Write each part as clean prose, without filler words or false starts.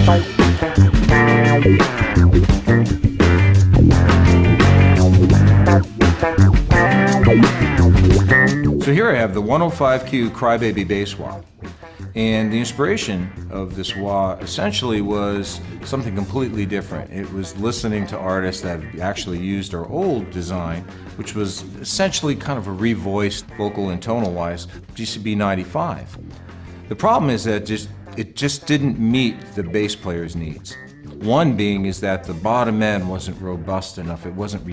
So here I have the 105Q Crybaby bass wah. And the inspiration of this wah essentially was something completely different. It was listening to artists that actually used our old design, which was essentially kind of a revoiced vocal and tonal-wise GCB 95. The problem is that it just didn't meet the bass player's needs. One being is that the bottom end wasn't robust enough. It wasn't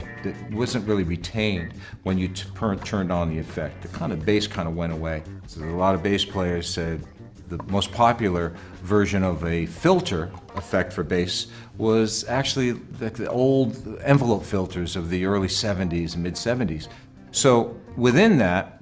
really retained when you turned on the effect. The kind of bass kind of went away. So a lot of bass players said the most popular version of a filter effect for bass was actually like the old envelope filters of the early 70s and mid 70s. So within that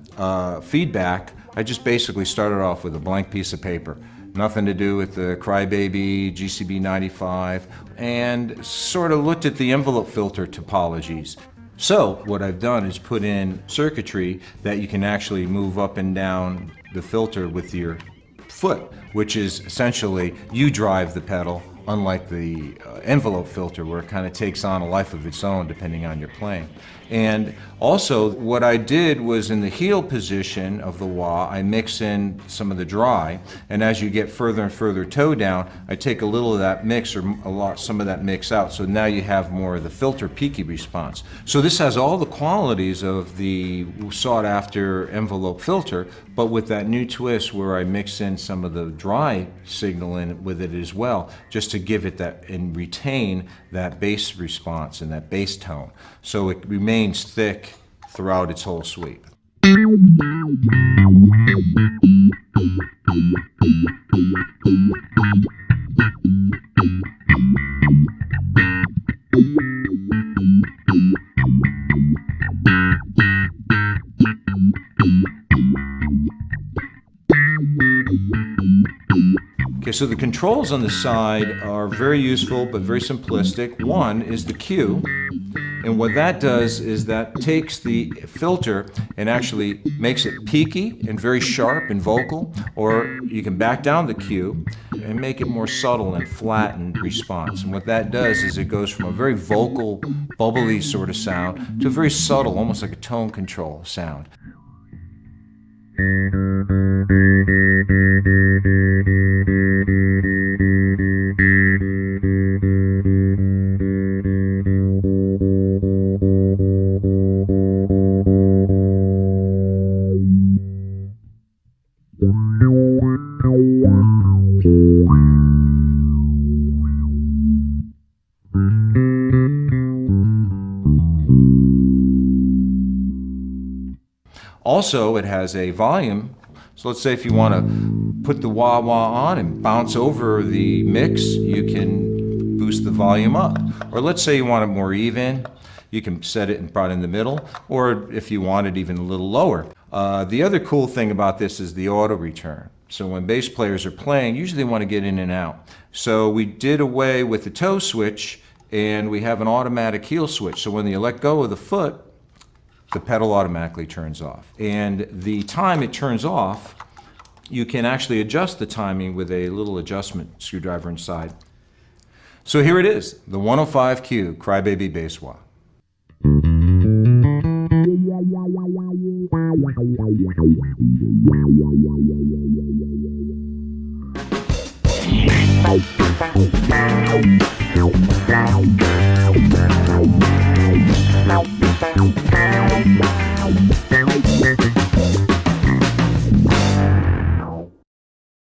feedback, I just basically started off with a blank piece of paper. Nothing to do with the Crybaby, GCB 95, and sort of looked at the envelope filter topologies. So what I've done is put in circuitry that you can actually move up and down the filter with your foot, which is essentially you drive the pedal, unlike the envelope filter where it kind of takes on a life of its own depending on your playing. And also what I did was in the heel position of the wah, I mix in some of the dry, and as you get further and further toe down, I take a little of that mix or some of that mix out, so now you have more of the filter peaky response. So this has all the qualities of the sought after envelope filter, but with that new twist where I mix in some of the dry signal in with it as well, just to give it that and retain that bass response and that bass tone. So it remains thick throughout its whole sweep. Okay, so the controls on the side are very useful but very simplistic. One is the Q, and what that does is that takes the filter and actually makes it peaky and very sharp and vocal, or you can back down the Q and make it more subtle and flattened response. And what that does is it goes from a very vocal, bubbly sort of sound to a very subtle, almost like a tone control sound. Also, it has a volume. So let's say if you want to put the wah-wah on and bounce over the mix, you can boost the volume up. Or let's say you want it more even, you can set it about in the middle, or if you want it even a little lower. The other cool thing about this is the auto return. So when bass players are playing, usually they want to get in and out. So we did away with the toe switch, and we have an automatic heel switch. So when you let go of the foot, the pedal automatically turns off. And the time it turns off, you can actually adjust the timing with a little adjustment screwdriver inside. So here it is, the 105Q Crybaby Bass Wah.